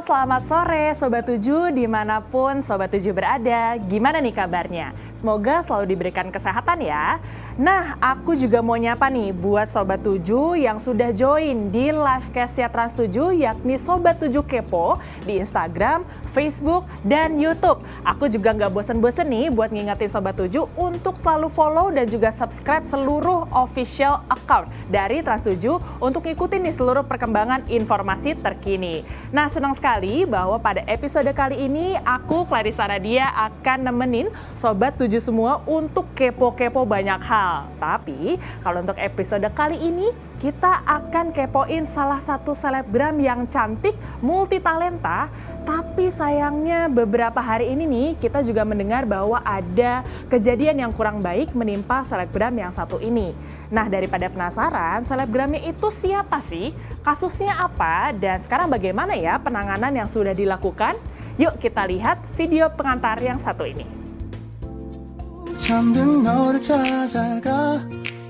selamat sore Sobat 7 dimanapun Sobat 7 berada. Gimana nih kabarnya? Semoga selalu diberikan kesehatan ya. Nah, aku juga mau nyapa nih buat Sobat 7 yang sudah join di livecast-nya Trans 7 yakni Sobat 7 Kepo di Instagram, Facebook, dan YouTube. Aku juga nggak bosen-bosen nih buat ngingetin Sobat 7 untuk selalu follow dan juga subscribe seluruh official account dari Trans 7 untuk ngikutin nih seluruh perkembangan informasi terkini. Nah, senang sekali bahwa pada episode kali ini aku, Clarissa Radia, akan nemenin Sobat 7 semua untuk kepo-kepo banyak hal. Tapi, kalau untuk episode kali ini, kita akan kepoin salah satu selebgram yang cantik, multitalenta, tapi sayangnya beberapa hari ini nih, kita juga mendengar bahwa ada kejadian yang kurang baik menimpa selebgram yang satu ini. Nah, daripada penasaran, selebgramnya itu siapa sih? Kasusnya apa? Dan sekarang bagaimana ya penanganan yang sudah dilakukan? Yuk kita lihat video pengantar yang satu ini. 잠든 너를 찾아가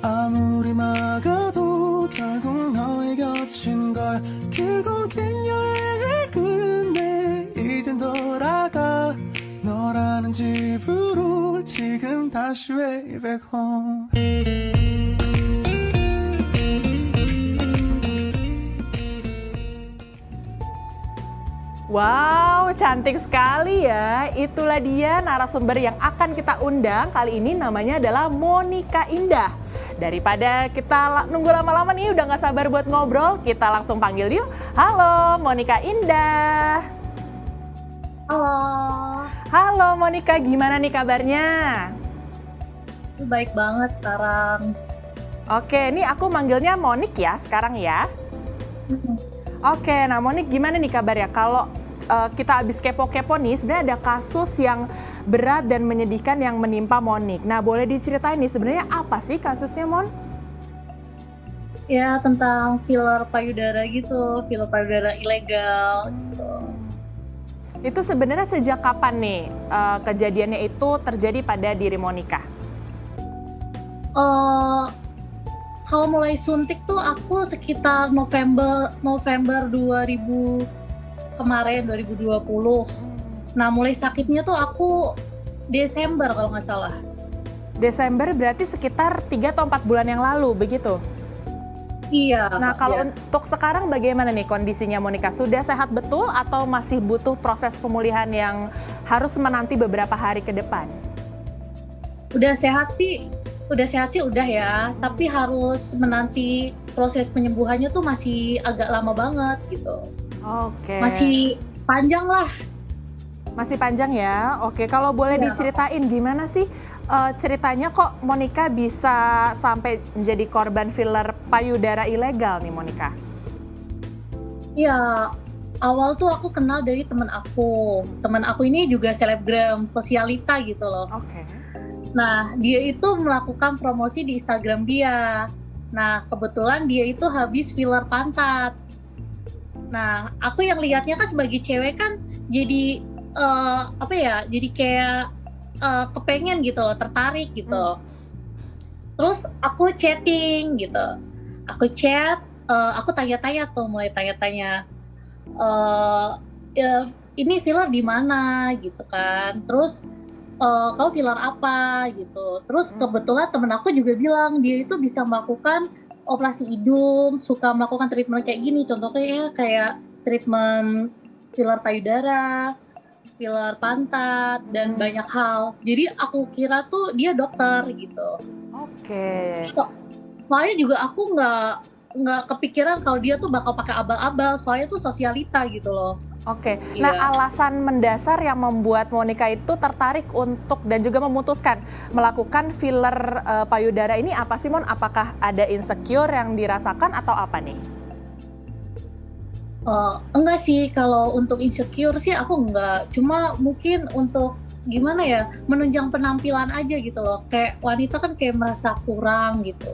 아무리 막아도 결국 너의 곁인 걸 길고 긴 여행을 끝내 이젠 돌아가 너라는 집으로 지금 다시 way back home. Wow, cantik sekali ya. Itulah dia narasumber yang akan kita undang. Kali ini namanya adalah Monica Indah. Daripada kita nunggu lama-lama nih, udah gak sabar buat ngobrol, kita langsung panggil yuk. Halo, Monica Indah. Halo. Halo Monica, gimana nih kabarnya? Baik banget sekarang. Oke, ini aku manggilnya Monik ya sekarang ya. Oke, nah Monik gimana nih kabarnya? Kalau kita habis kepo-kepo nih, sebenarnya ada kasus yang berat dan menyedihkan yang menimpa Monik. Nah, boleh diceritain nih sebenarnya apa sih kasusnya, Mon? Ya, tentang filler payudara gitu, filler payudara ilegal gitu. Itu sebenarnya sejak kapan nih kejadiannya itu terjadi pada diri Monica? Kalau mulai suntik tuh aku sekitar November 2000 kemarin 2020. Nah, mulai sakitnya tuh aku Desember kalau nggak salah. Desember berarti sekitar 3 atau 4 bulan yang lalu, begitu? Iya. Nah, kalau iya. untuk sekarang bagaimana nih kondisinya Monica? Sudah sehat betul atau masih butuh proses pemulihan yang harus menanti beberapa hari ke depan? Udah sehat sih udah ya, tapi harus menanti proses penyembuhannya tuh masih agak lama banget gitu. Oke. Masih panjang lah. Masih panjang ya? Oke, kalau boleh Ya. diceritain gimana sih ceritanya kok Monica bisa sampai menjadi korban filler payudara ilegal nih Monica? Ya, awal tuh aku kenal dari teman aku. Teman aku ini juga selebgram sosialita gitu loh. Oke. Nah, dia itu melakukan promosi di Instagram dia. Nah, kebetulan dia itu habis filler pantat. Nah, aku yang lihatnya kan sebagai cewek kan jadi jadi kayak kepengen gitu, tertarik gitu. Terus aku chatting gitu. Aku chat, aku tanya-tanya tuh, mulai tanya-tanya. Ya, ini filler di mana gitu kan. Terus kau filler apa gitu. Terus kebetulan temen aku juga bilang dia itu bisa melakukan operasi hidung, suka melakukan treatment kayak gini. Contohnya kayak treatment filler payudara, filler pantat, dan banyak hal. Jadi aku kira tuh dia dokter gitu. Oke. Soalnya juga aku nggak kepikiran kalau dia tuh bakal pakai abal-abal. Soalnya tuh sosialita gitu loh. Oke, Iya. nah alasan mendasar yang membuat Monica itu tertarik untuk dan juga memutuskan melakukan filler payudara ini apa sih Mon? Apakah ada insecure yang dirasakan atau apa nih? Enggak sih, kalau untuk insecure sih aku enggak. Cuma mungkin untuk gimana ya, menunjang penampilan aja gitu loh. Kayak wanita kan kayak merasa kurang gitu.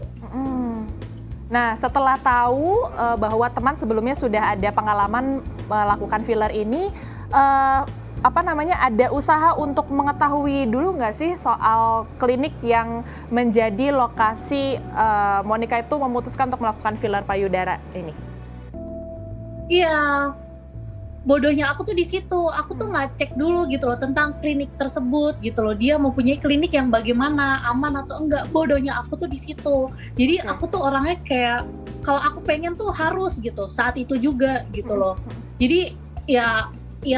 Nah, setelah tahu bahwa teman sebelumnya sudah ada pengalaman melakukan filler ini, ada usaha untuk mengetahui dulu nggak sih soal klinik yang menjadi lokasi Monica itu memutuskan untuk melakukan filler payudara ini? Iya, bodohnya aku tuh di situ, aku tuh nggak cek dulu gitu loh tentang klinik tersebut gitu loh. Dia mempunyai klinik yang bagaimana, aman atau enggak. Bodohnya aku tuh di situ. Jadi Oke. aku tuh orangnya kayak kalau aku pengen tuh harus gitu saat itu juga gitu loh. Jadi ya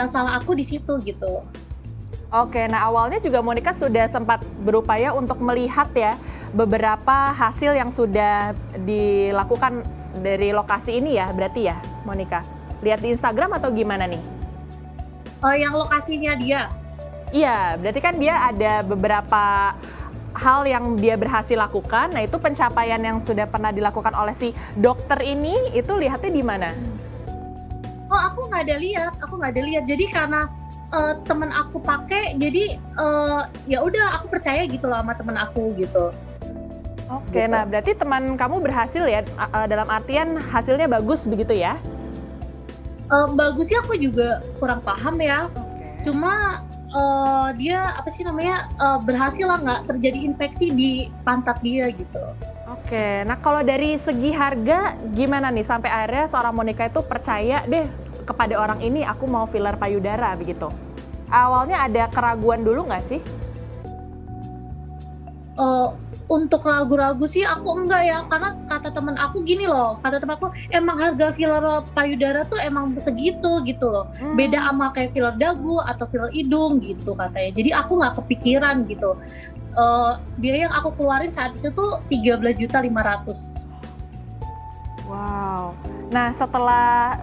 salah aku di situ gitu. Oke, nah awalnya juga Monica sudah sempat berupaya untuk melihat ya beberapa hasil yang sudah dilakukan dari lokasi ini ya, berarti ya Monica? Lihat di Instagram atau gimana nih? Yang lokasinya dia. Iya, berarti kan dia ada beberapa hal yang dia berhasil lakukan. Nah, itu pencapaian yang sudah pernah dilakukan oleh si dokter ini, itu lihatnya di mana? Oh, aku nggak ada lihat. Jadi karena temen aku pakai, jadi ya udah aku percaya gitu loh sama temen aku gitu. Oke, Gitu. nah berarti teman kamu berhasil ya, dalam artian hasilnya bagus begitu ya? Bagusnya aku juga kurang paham ya. Oke. Cuma dia apa sih namanya berhasil lah nggak terjadi infeksi di pantat dia gitu. Oke, nah kalau dari segi harga gimana nih sampai akhirnya seorang Monica itu percaya deh kepada orang ini aku mau filler payudara begitu? Awalnya ada keraguan dulu nggak sih? Eh, untuk ragu-ragu sih aku enggak ya, karena kata temen aku gini loh, kata temen aku emang harga filler payudara tuh emang segitu gitu loh, beda sama kayak filler dagu atau filler hidung gitu katanya. Jadi aku nggak kepikiran gitu. Biaya yang aku keluarin saat itu tuh 13.500.000. Wow. Nah, setelah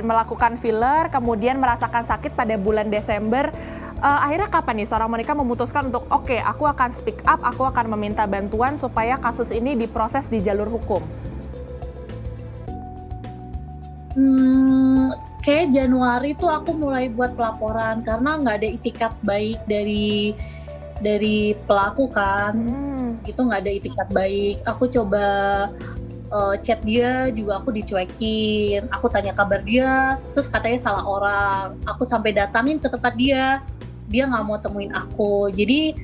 melakukan filler, kemudian merasakan sakit pada bulan Desember, akhirnya kapan nih seorang Monica memutuskan untuk oke, aku akan speak up, aku akan meminta bantuan supaya kasus ini diproses di jalur hukum? Kayak Januari tuh aku mulai buat pelaporan karena nggak ada itikat baik dari pelaku kan, gitu nggak ada itikat baik. Aku coba chat dia juga aku dicuekin, aku tanya kabar dia, terus katanya salah orang. Aku sampai datangin ke tempat dia nggak mau temuin aku. Jadi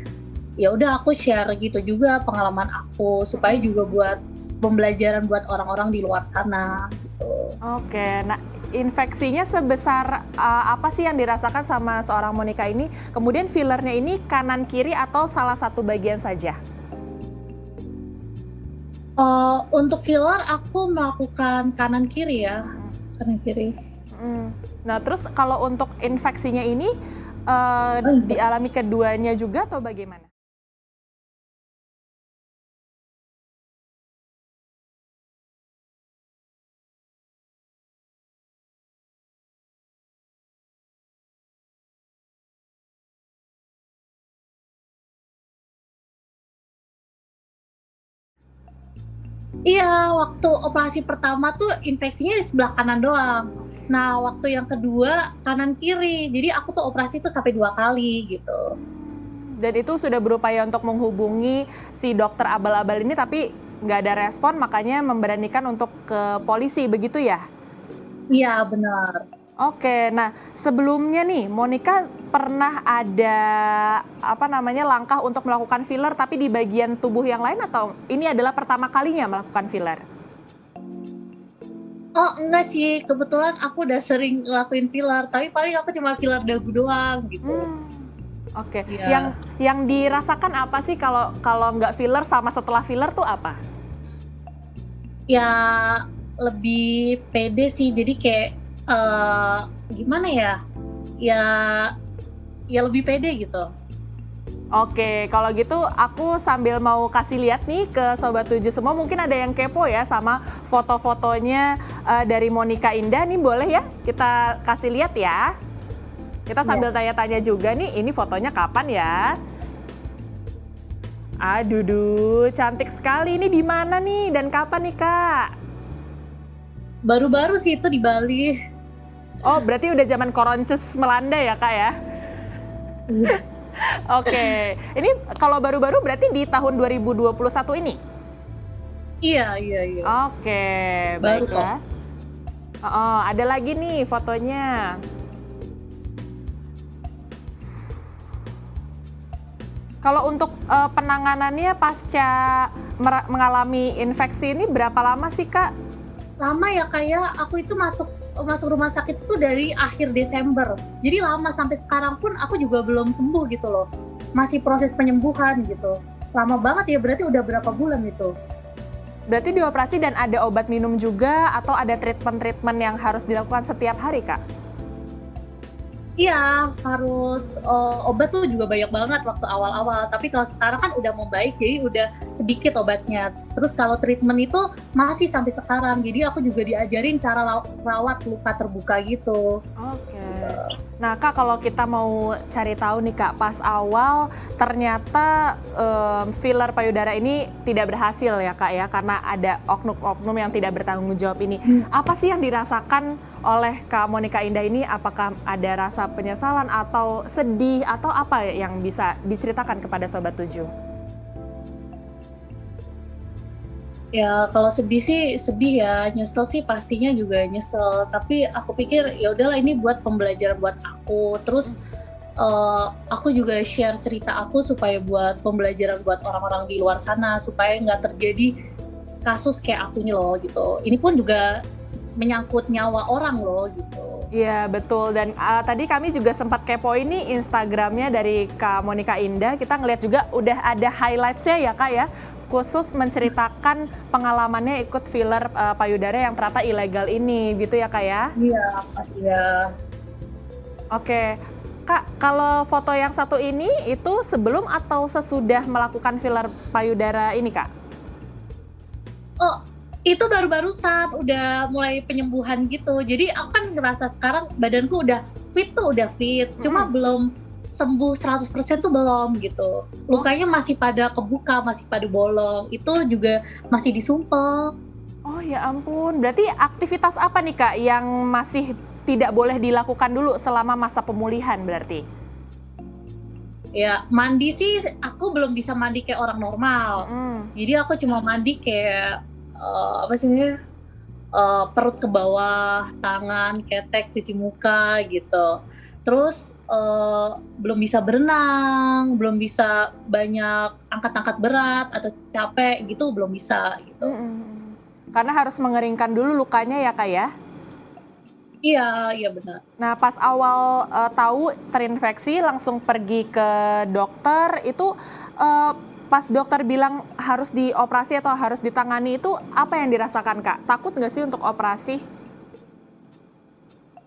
ya udah aku share gitu juga pengalaman aku supaya juga buat pembelajaran buat orang-orang di luar sana gitu. Oke, nah infeksinya sebesar apa sih yang dirasakan sama seorang Monica ini? Kemudian fillernya ini kanan kiri atau salah satu bagian saja? Untuk filler aku melakukan kanan kiri ya, kanan kiri. Nah, terus kalau untuk infeksinya ini dialami keduanya juga atau bagaimana? Iya, waktu operasi pertama tuh infeksinya di sebelah kanan doang. Nah, waktu yang kedua kanan kiri. Jadi aku tuh operasi tuh sampai 2 kali gitu. Dan itu sudah berupaya untuk menghubungi si dokter abal-abal ini tapi nggak ada respon, makanya memberanikan untuk ke polisi, begitu ya? Iya, benar. Oke, nah sebelumnya nih Monica pernah ada langkah untuk melakukan filler tapi di bagian tubuh yang lain atau ini adalah pertama kalinya melakukan filler? Oh, enggak sih. Kebetulan aku udah sering ngelakuin filler, tapi paling aku cuma filler dagu doang gitu. Oke, Iya. yang dirasakan apa sih kalau nggak filler sama setelah filler tuh apa? Ya lebih pede sih. Jadi kayak gimana ya? Ya lebih pede gitu. Oke, kalau gitu aku sambil mau kasih lihat nih ke Sobat 7 semua, mungkin ada yang kepo ya sama foto-fotonya dari Monica Indah nih, boleh ya kita kasih lihat ya. Kita sambil tanya-tanya juga nih, ini fotonya kapan ya? Aduh, cantik sekali. Ini di mana nih dan kapan nih, Kak? Baru-baru sih itu di Bali. Oh, berarti udah zaman Koronces melanda ya, Kak ya? Iya. Oke, ini kalau baru-baru berarti di tahun 2021 ini? Iya. Oke, Baru baiklah. Oh, ada lagi nih fotonya. Kalau untuk penanganannya pasca mengalami infeksi ini berapa lama sih, Kak? Lama ya, kayak aku itu masuk masuk rumah sakit itu dari akhir Desember. Jadi lama, sampai sekarang pun aku juga belum sembuh gitu loh. Masih proses penyembuhan gitu. Lama banget ya, berarti udah berapa bulan itu. Berarti dioperasi dan ada obat minum juga atau ada treatment-treatment yang harus dilakukan setiap hari, Kak? Iya, harus obat tuh juga banyak banget waktu awal-awal. Tapi kalau sekarang kan udah membaik, jadi udah sedikit obatnya. Terus kalau treatment itu masih sampai sekarang. Jadi aku juga diajarin cara rawat luka terbuka gitu. Oke. Nah, Kak, kalau kita mau cari tahu nih, Kak, pas awal ternyata filler payudara ini tidak berhasil ya, Kak, ya, karena ada oknum-oknum yang tidak bertanggung jawab ini. Apa sih yang dirasakan oleh Kak Monica Indah ini? Apakah ada rasa penyesalan atau sedih atau apa yang bisa diceritakan kepada Sobat 7? Ya kalau sedih sih sedih ya, nyesel sih pastinya juga nyesel. Tapi aku pikir ya udahlah, ini buat pembelajaran buat aku. Terus aku juga share cerita aku supaya buat pembelajaran buat orang-orang di luar sana, supaya nggak terjadi kasus kayak aku ini loh gitu. Ini pun juga menyangkut nyawa orang loh gitu. Iya betul, dan tadi kami juga sempat kepo ini Instagramnya dari Kak Monica Indah. Kita ngeliat juga udah ada highlightsnya ya, Kak, ya, khusus menceritakan pengalamannya ikut filler payudara yang ternyata ilegal ini gitu ya, Kak, ya? Iya, iya. Oke, Kak, kalau foto yang satu ini itu sebelum atau sesudah melakukan filler payudara ini, Kak? Oh, itu baru-baru saat udah mulai penyembuhan gitu. Jadi aku kan ngerasa sekarang badanku udah fit tuh, udah fit. Cuma belum sembuh 100% tuh belum gitu. Lukanya masih pada kebuka, masih pada bolong. Itu juga masih disumpel. Oh ya ampun, berarti aktivitas apa nih, Kak, yang masih tidak boleh dilakukan dulu selama masa pemulihan berarti? Ya, mandi sih aku belum bisa mandi kayak orang normal. Jadi aku cuma mandi kayak apa sih ini, perut ke bawah, tangan, ketek, cuci muka gitu. Terus belum bisa berenang, belum bisa banyak angkat-angkat berat atau capek gitu, belum bisa gitu. Karena harus mengeringkan dulu lukanya ya, Kak, ya? Iya, iya benar. Nah, pas awal tahu terinfeksi langsung pergi ke dokter, itu pas dokter bilang harus dioperasi atau harus ditangani itu apa yang dirasakan, Kak? Takut nggak sih untuk operasi?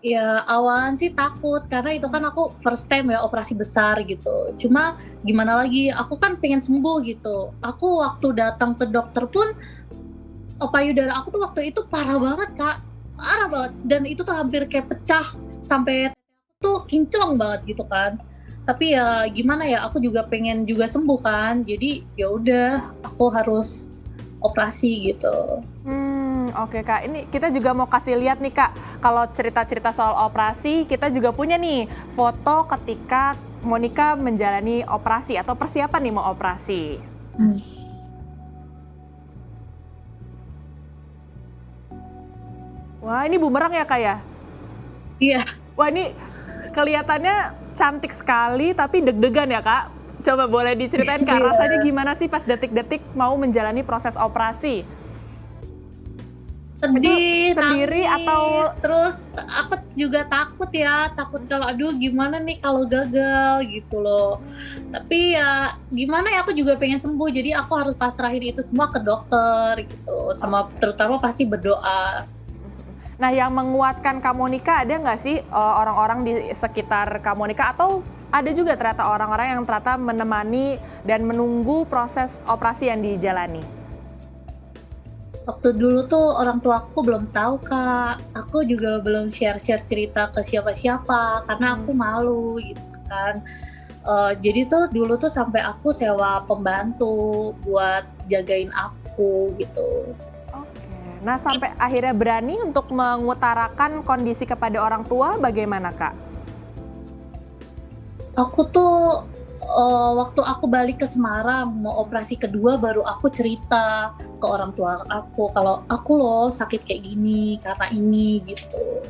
Ya awalan sih takut, karena itu kan aku first time ya operasi besar gitu. Cuma gimana lagi, aku kan pengen sembuh gitu. Aku waktu datang ke dokter pun, payudara aku tuh waktu itu parah banget, Kak. Parah banget, dan itu tuh hampir kayak pecah, sampai tuh kinclong banget gitu kan. Tapi ya gimana ya, aku juga pengen juga sembuh kan, jadi ya udah aku harus operasi gitu. Oke, Kak, ini kita juga mau kasih lihat nih, Kak, kalau cerita-cerita soal operasi, kita juga punya nih foto ketika Monica menjalani operasi atau persiapan nih mau operasi. Wah, ini bumerang ya, Kak, ya? Iya. Wah, ini kelihatannya cantik sekali tapi deg-degan ya, Kak. Coba boleh diceritain, Kak, rasanya gimana sih pas detik-detik mau menjalani proses operasi? Sedih, sendiri nangis, atau terus aku juga takut ya, takut kalau aduh gimana nih kalau gagal gitu loh. Tapi ya gimana ya, aku juga pengen sembuh, jadi aku harus pasrahin itu semua ke dokter gitu, sama terutama pasti berdoa. Nah, yang menguatkan Kak Monica ada nggak sih orang-orang di sekitar Kak Monica, atau ada juga ternyata orang-orang yang ternyata menemani dan menunggu proses operasi yang dijalani? Waktu dulu tuh orang tua aku belum tahu, Kak. Aku juga belum share-share cerita ke siapa-siapa karena aku malu gitu kan. Jadi tuh dulu tuh sampai aku sewa pembantu buat jagain aku gitu. Nah, sampai akhirnya berani untuk mengutarakan kondisi kepada orang tua, bagaimana, Kak? Aku tuh waktu aku balik ke Semarang mau operasi kedua baru aku cerita ke orang tua aku kalau aku loh sakit kayak gini karena ini gitu.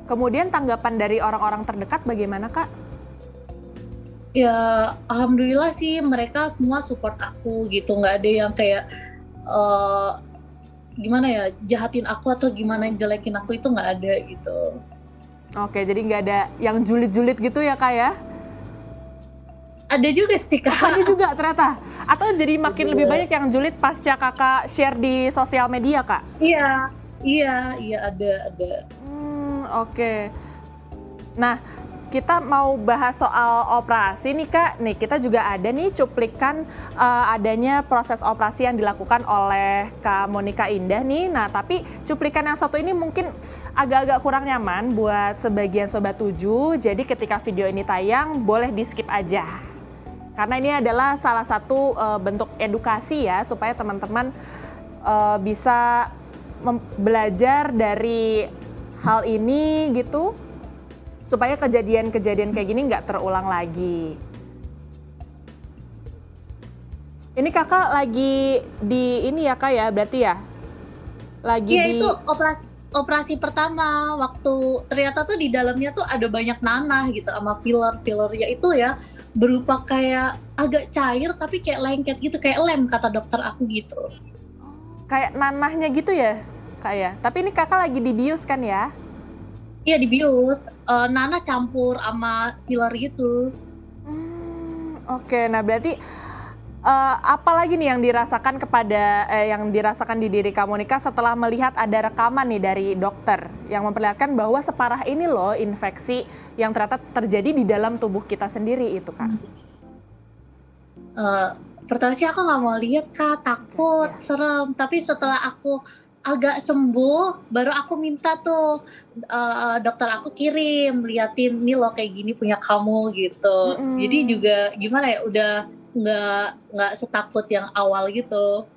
Kemudian tanggapan dari orang-orang terdekat bagaimana, Kak? Ya alhamdulillah sih mereka semua support aku gitu, nggak ada yang kayak gimana ya, jahatin aku atau gimana jelekin aku itu nggak ada gitu. Oke, jadi nggak ada yang julid-julid gitu ya Kak ya? Ada juga sih Ada Kak. juga ternyata. Atau jadi makin Ada. lebih banyak yang julid pasca Kakak share di sosial media Kak? Iya, iya ada. Oke. Nah, kita mau bahas soal operasi nih Kak. Nih, kita juga ada nih cuplikan adanya proses operasi yang dilakukan oleh Kak Monica Indah nih. Nah, tapi cuplikan yang satu ini mungkin agak-agak kurang nyaman buat sebagian Sobat 7. Jadi ketika video ini tayang, boleh di-skip aja. Karena ini adalah salah satu bentuk edukasi ya, supaya teman-teman bisa belajar dari hal ini gitu, supaya kejadian-kejadian kayak gini nggak terulang lagi. Ini Kakak lagi di ini ya Kak ya, berarti ya? Lagi Iya, di... itu operasi pertama, waktu ternyata tuh di dalamnya tuh ada banyak nanah gitu sama filler-fillernya itu ya berupa kayak agak cair tapi kayak lengket gitu, kayak lem kata dokter aku gitu. Kayak nanahnya gitu ya Kak ya? Tapi ini Kakak lagi dibius kan ya? Iya dibius, nanah campur sama filler gitu. Oke, nah berarti apa lagi nih yang dirasakan yang dirasakan di diri Kak Monica setelah melihat ada rekaman nih dari dokter yang memperlihatkan bahwa separah ini loh infeksi yang ternyata terjadi di dalam tubuh kita sendiri itu Kak? Pertama sih aku nggak mau lihat Kak, takut, serem. Tapi setelah aku agak sembuh, baru aku minta tuh dokter aku kirim, liatin nih loh kayak gini punya kamu gitu. Jadi juga gimana ya, udah nggak setakut yang awal gitu.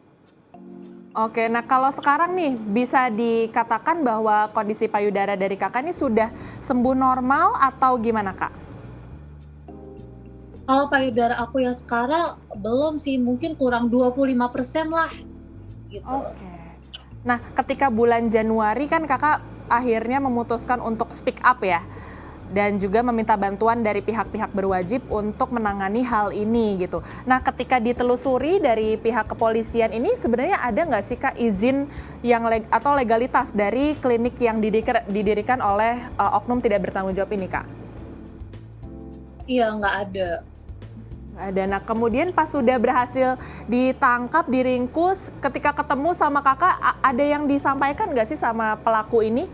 Oke, nah kalau sekarang nih bisa dikatakan bahwa kondisi payudara dari Kakak ini sudah sembuh normal atau gimana Kak? Kalau payudara aku yang sekarang belum sih, mungkin kurang 25% lah gitu. Oke. Nah, ketika bulan Januari kan Kakak akhirnya memutuskan untuk speak up ya, dan juga meminta bantuan dari pihak-pihak berwajib untuk menangani hal ini gitu. Nah, ketika ditelusuri dari pihak kepolisian ini sebenarnya ada nggak sih Kak izin yang atau legalitas dari klinik yang didirikan oleh oknum tidak bertanggung jawab ini Kak? Iya, nggak ada. Ada. Nah, kemudian pas sudah berhasil ditangkap, diringkus, ketika ketemu sama Kakak, ada yang disampaikan nggak sih sama pelaku ini?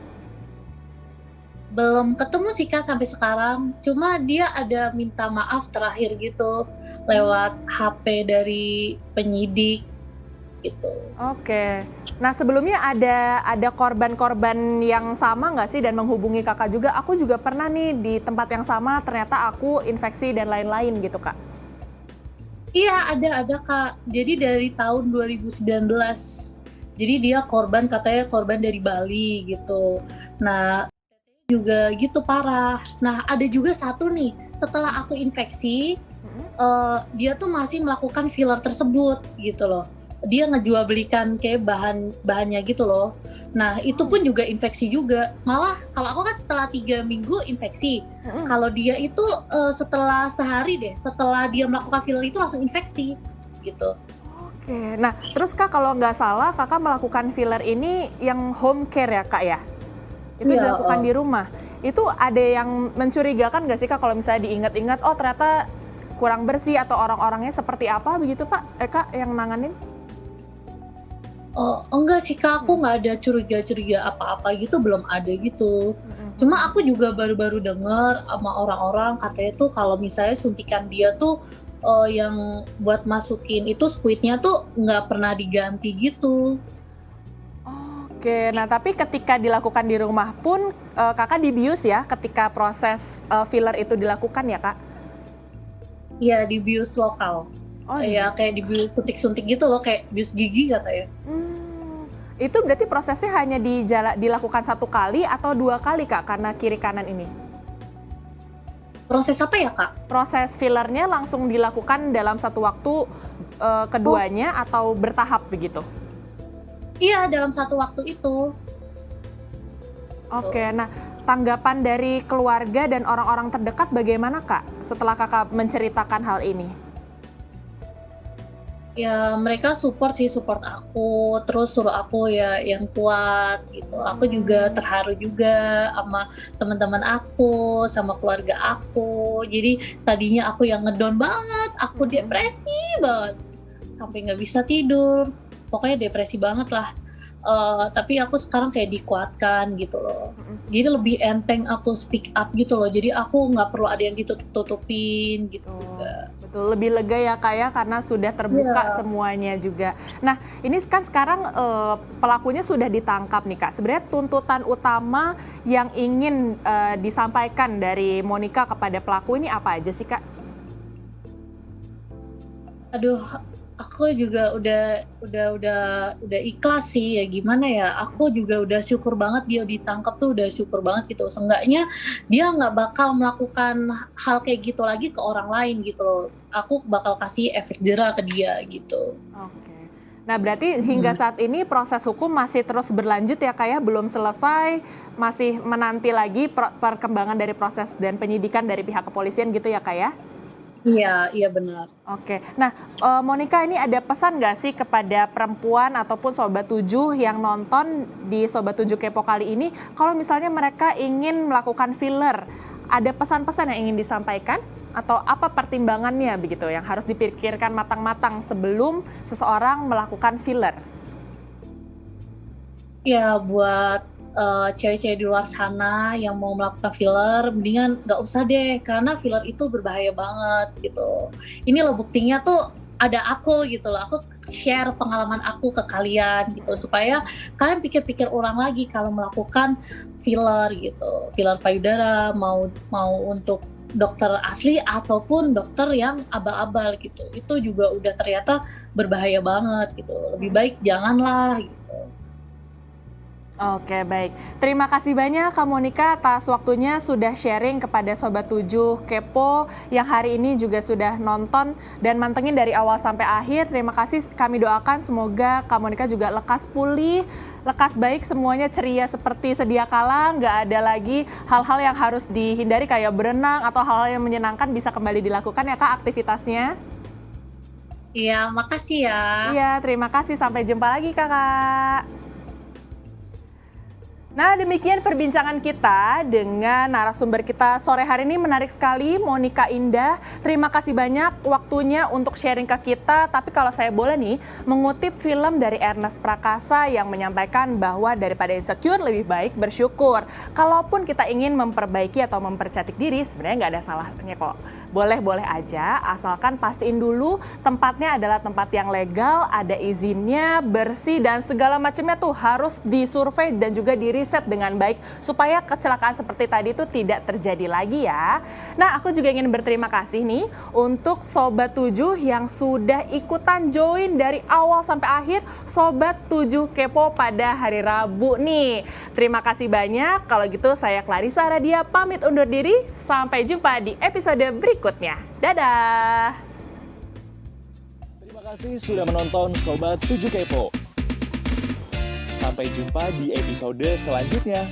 Belum ketemu sih Kak sampai sekarang. Cuma dia ada minta maaf terakhir gitu lewat HP dari penyidik gitu. Oke. Nah, sebelumnya ada korban-korban yang sama nggak sih dan menghubungi Kakak juga? Aku juga pernah nih di tempat yang sama, ternyata aku infeksi dan lain-lain gitu Kak. Iya, ada Kak. Jadi dari tahun 2019. Jadi dia katanya korban dari Bali gitu. Nah, juga gitu parah. Nah, ada juga satu nih, setelah aku infeksi, dia tuh masih melakukan filler tersebut gitu loh. Dia ngejual belikan kayak bahannya gitu loh. Nah, itu pun juga infeksi juga. Malah kalau aku kan setelah 3 minggu infeksi. Kalau dia itu setelah sehari deh, setelah dia melakukan filler itu langsung infeksi gitu. Oke, nah terus Kak kalau nggak salah Kakak melakukan filler ini yang home care ya Kak ya? Itu Iya, dilakukan di rumah. Itu ada yang mencurigakan nggak sih Kak kalau misalnya diingat-ingat, oh ternyata kurang bersih atau orang-orangnya seperti apa begitu Pak? Kak yang nanganin? Oh, enggak sih Kak, aku nggak ada curiga-curiga apa-apa gitu, belum ada gitu. Cuma aku juga baru-baru dengar sama orang-orang katanya tuh kalau misalnya suntikan dia tuh yang buat masukin itu squidnya tuh nggak pernah diganti gitu. Oke, nah tapi ketika dilakukan di rumah pun Kakak dibius ya ketika proses filler itu dilakukan ya Kak? Iya, di bius lokal. Oh, Ya kayak di bius suntik-suntik gitu loh, kayak bius gigi katanya. Itu berarti prosesnya hanya dilakukan 1 kali atau 2 kali Kak karena kiri kanan ini? Proses apa ya Kak? Proses fillernya langsung dilakukan dalam satu waktu keduanya atau bertahap begitu? Iya, dalam satu waktu itu. Oke, nah tanggapan dari keluarga dan orang-orang terdekat bagaimana Kak setelah Kakak menceritakan hal ini? Ya mereka support sih, support aku, terus suruh aku ya yang kuat gitu. Aku juga terharu juga sama teman-teman aku, sama keluarga aku. Jadi tadinya aku yang ngedown banget, aku depresi banget, sampai nggak bisa tidur, pokoknya depresi banget lah. Tapi aku sekarang kayak dikuatkan gitu loh. Jadi lebih enteng aku speak up gitu loh. Jadi aku nggak perlu ada yang ditutup-tutupin gitu juga. Betul, lebih lega ya Kak ya karena sudah terbuka Iya. semuanya juga. Nah, ini kan sekarang pelakunya sudah ditangkap nih Kak. Sebenarnya tuntutan utama yang ingin disampaikan dari Monica kepada pelaku ini apa aja sih Kak? Aduh, aku juga udah ikhlas sih, ya gimana ya, aku juga udah syukur banget dia ditangkap tuh, udah syukur banget gitu. Seenggaknya dia nggak bakal melakukan hal kayak gitu lagi ke orang lain gitu loh. Aku bakal kasih efek jerah ke dia gitu. Oke. Nah, berarti hingga saat ini proses hukum masih terus berlanjut ya Kak ya, belum selesai, masih menanti lagi perkembangan dari proses dan penyidikan dari pihak kepolisian gitu ya Kak ya? Iya, iya benar. Oke, nah Monica ini ada pesan nggak sih kepada perempuan ataupun Sobat 7 yang nonton di Sobat 7 Kepo kali ini, kalau misalnya mereka ingin melakukan filler, ada pesan-pesan yang ingin disampaikan? Atau apa pertimbangannya begitu yang harus dipikirkan matang-matang sebelum seseorang melakukan filler? Ya buat cewek-cewek di luar sana yang mau melakukan filler, mendingan nggak usah deh, karena filler itu berbahaya banget gitu. Ini loh buktinya tuh ada aku gitu loh, aku share pengalaman aku ke kalian gitu, supaya kalian pikir-pikir ulang lagi kalau melakukan filler gitu. Filler payudara, mau untuk dokter asli ataupun dokter yang abal-abal gitu. Itu juga udah ternyata berbahaya banget gitu. Lebih baik janganlah gitu. Oke, baik. Terima kasih banyak Kak Monica atas waktunya sudah sharing kepada Sobat 7 Kepo yang hari ini juga sudah nonton dan mantengin dari awal sampai akhir. Terima kasih, kami doakan semoga Kak Monica juga lekas pulih, lekas baik, semuanya ceria seperti sedia kala, nggak ada lagi hal-hal yang harus dihindari kayak berenang atau hal-hal yang menyenangkan bisa kembali dilakukan ya Kak aktivitasnya. Iya, makasih ya. Iya, terima kasih. Sampai jumpa lagi Kakak. Nah, demikian perbincangan kita dengan narasumber kita sore hari ini, menarik sekali, Monica Indah. Terima kasih banyak waktunya untuk sharing ke kita. Tapi kalau saya boleh nih, mengutip film dari Ernest Prakasa yang menyampaikan bahwa daripada insecure lebih baik bersyukur. Kalaupun kita ingin memperbaiki atau mempercantik diri, sebenarnya nggak ada salahnya kok. Boleh-boleh aja, asalkan pastiin dulu tempatnya adalah tempat yang legal, ada izinnya, bersih, dan segala macamnya tuh harus disurvei dan juga diriset dengan baik supaya kecelakaan seperti tadi itu tidak terjadi lagi ya. Nah, aku juga ingin berterima kasih nih untuk Sobat 7 yang sudah ikutan join dari awal sampai akhir Sobat 7 Kepo pada hari Rabu nih. Terima kasih banyak. Kalau gitu saya Clarissa Aradia pamit undur diri. Sampai jumpa di episode berikutnya. Dadah! Terima kasih sudah menonton Sobat 7 Kepo. Sampai jumpa di episode selanjutnya.